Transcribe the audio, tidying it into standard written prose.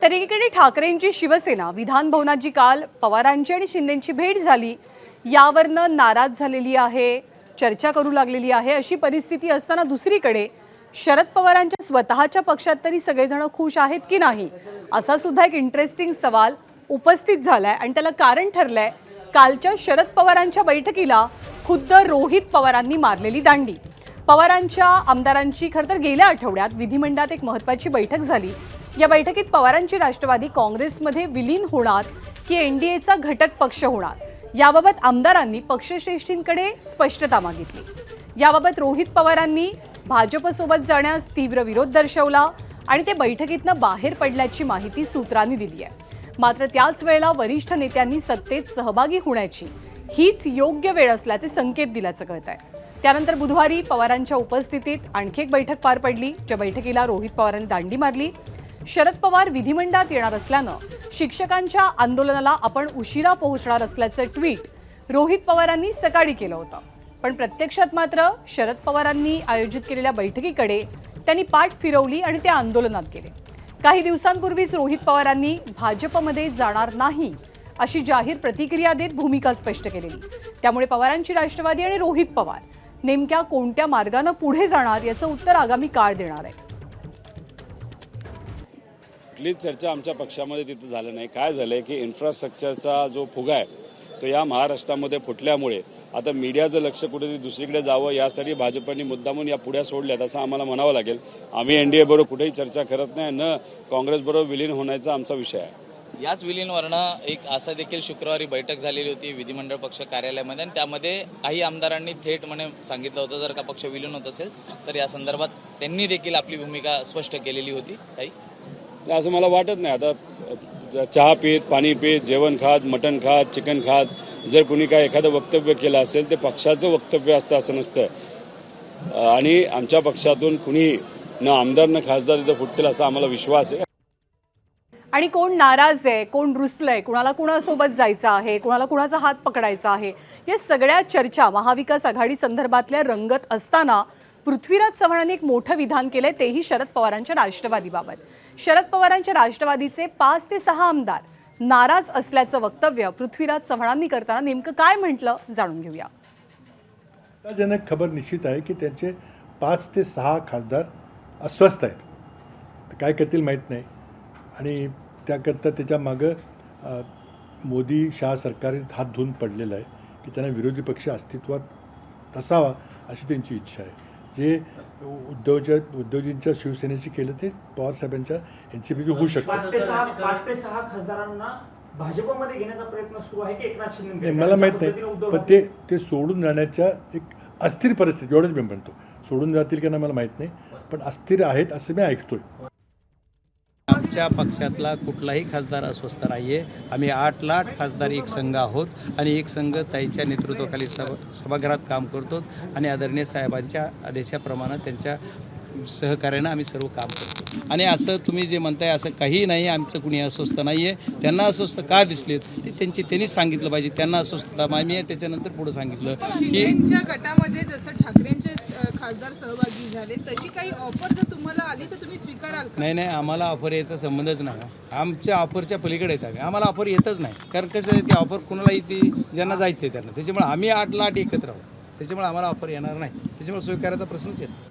तर एकीकडे ठाकरेंची शिवसेना विधान भवनात जी काल पवारांची आणि शिंदेंची भेट झाली यावरनं नाराज झालेली आहे, चर्चा करू लागलेली आहे। अशी परिस्थिती असताना दुसरीकडे शरद पवारांच्या स्वतःच्या पक्षात तरी सगळेजण खुश आहेत की नाही असा सुद्धा एक इंटरेस्टिंग सवाल उपस्थित झालाय आणि त्याला कारण ठरलंय कालच्या शरद पवारांच्या बैठकीला खुद्द रोहित पवारांनी मारलेली दांडी। पवारांच्या आमदारांची खरं तर गेल्या आठवड्यात विधिमंडळात एक महत्त्वाची बैठक झाली। या बैठकीत पवारांची राष्ट्रवादी काँग्रेसमध्ये विलीन होणार की एनडीएचा घटक पक्ष होणार याबाबत आमदारांनी पक्षश्रेष्ठींकडे स्पष्टता मागितली। याबाबत रोहित पवारांनी भाजपसोबत जाण्यास तीव्र विरोध दर्शवला आणि ते बैठकीतनं बाहेर पडल्याची माहिती सूत्रांनी दिली आहे। मात्र त्याच वेळेला वरिष्ठ नेत्यांनी सत्तेत सहभागी होण्याची हीच योग्य वेळ असल्याचे संकेत दिल्याचं कळतंय। त्यानंतर बुधवारी पवारांच्या उपस्थितीत आणखी एक बैठक पार पडली, ज्या बैठकीला रोहित पवारांनी दांडी मारली। शरद पवार विधिमंडळात येणार असल्यानं शिक्षकांच्या आंदोलनाला आपण उशिरा पोहोचणार असल्याचं ट्विट रोहित पवारांनी सकाळी केलं होतं, पण प्रत्यक्षात मात्र शरद पवारांनी आयोजित केलेल्या बैठकीकडे त्यांनी पाठ फिरवली आणि ते आंदोलनात गेले। काही दिवसांपूर्वीच रोहित पवारांनी भाजपमध्ये जाणार नाही अशी जाहीर प्रतिक्रिया देत भूमिका स्पष्ट केलेली। त्यामुळे पवारांची राष्ट्रवादी आणि रोहित पवार नेमक्या कोणत्या मार्गाने पुढे जाणार याचं उत्तर आगामी काळ देणार आहे। कुठलीच चर्चा आमच्या पक्षामध्ये तिथं झालं नाही। काय झालंय की इन्फ्रास्ट्रक्चरचा जो फुगा आहे तो या महाराष्ट्रामध्ये फुटल्यामुळे आता मीडियाचं लक्ष कुठेतरी दुसरीकडे जावं यासाठी भाजपने मुद्दामून या पुढ्या सोडल्यात असं आम्हाला म्हणावं लागेल। आम्ही एनडीए बरोबर कुठेही चर्चा करत नाही, न काँग्रेस बरोबर विलीन होण्याचा आमचा विषय आहे। याच विलीनवरनं एक असं देखील शुक्रवारी बैठक झालेली होती विधिमंडळ पक्ष कार्यालयामध्ये आणि त्यामध्ये काही आमदारांनी थेट सांगितलं होतं जर का पक्ष विलीन होत असेल तर या संदर्भात त्यांनी देखील आपली भूमिका स्पष्ट केलेली होती। काही असं मला वाटत नाही। आता चहा पीत, पाणी पीत, जेवण खात, मटण खात, चिकन खात जर कुणी काय एखादं वक्तव्य केलं असेल ते पक्षाचं वक्तव्य असतं असं नसतं आणि आमच्या पक्षातून कुणी न आमदार न खासदार इथं फुटतील असा आम्हाला विश्वास आहे। आणि कोण नाराज आहे, कोण रुसलंय, कुणाला कुणासोबत जायचं आहे, कुणाला कुणाचा हात पकडायचा आहे, या सगळ्या चर्चा महाविकास आघाडी संदर्भातल्या रंगत असताना पृथ्वीराज चव्हाणांनी एक मोठं विधान केलंय, तेही शरद पवारांच्या राष्ट्रवादीबाबत। शरद पवारांच्या राष्ट्रवादीचे 5 ते 6 आमदार नाराज असल्याचं वक्तव्य पृथ्वीराज चव्हाणांनी करताना नेमकं काय म्हटलं जाणून घेऊया। जनक खबर निश्चित आहे की त्यांचे 5 ते 6 खासदार अस्वस्थ आहेत, काय करतील माहीत नाही आणि त्याकरता त्याच्या मागं मोदी शाह सरकार हात धुवून पडलेलं आहे की त्यांना विरोधी पक्ष अस्तित्वात असावा अशी त्यांची इच्छा आहे। जे उद्धवजींच्या शिवसेनेची केलं ते पवारसाहेबांच्या एनसीपीची होऊ शकतं। 5 ते 6 खासदारांना भाजपमध्ये घेण्याचा प्रयत्न सुरू आहे की एकनाथ शिंदे मला माहीत नाही, पण ते सोडून जाण्याच्या एक अस्थिर परिस्थिती एवढंच मी म्हणतो। सोडून जातील की नाही मला माहीत नाही, पण अस्थिर आहेत असं मी ऐकतोय। आमच्या पक्षातला कुठलाही खासदार अस्वस्थ नाही आहे। आम्ही 8 लाख खासदार एक संघ आहोत आणि एक संघ ताईच्या नेतृत्वाखाली सभागृहात काम करतो आणि आदरणीय साहेबांच्या आदेशाप्रमाणे त्यांच्या सहकार्यानं आम्ही सर्व काम करतो। आणि असं तुम्ही जे म्हणताय असं काही नाही, आमचं कुणी अस्वस्थ नाही आहे। त्यांना अस्वस्थ का दिसलेत ते त्यांनीच सांगितलं पाहिजे। त्यांना अस्वस्थता आम्ही त्याच्यानंतर पुढे सांगितलं की गटामध्ये जसं ठाकरेंचे खासदार सहभागी झाले तशी काही ऑफर जर तुम्हाला आली तर तुम्ही स्वीकाराल का? नाही, आम्हाला ऑफर यायचा संबंधच नाही। आमच्या ऑफरच्या पलीकडे येतात, आम्हाला ऑफर येतच नाही। कारण कसं आहे, ती ऑफर कुणाला येते ज्यांना जायचं आहे त्यांना। त्याच्यामुळे आम्ही 8 लाख एकत्र आहोत, त्याच्यामुळे आम्हाला ऑफर येणार नाही, त्याच्यामुळे स्वीकारायचा प्रश्नच येतो।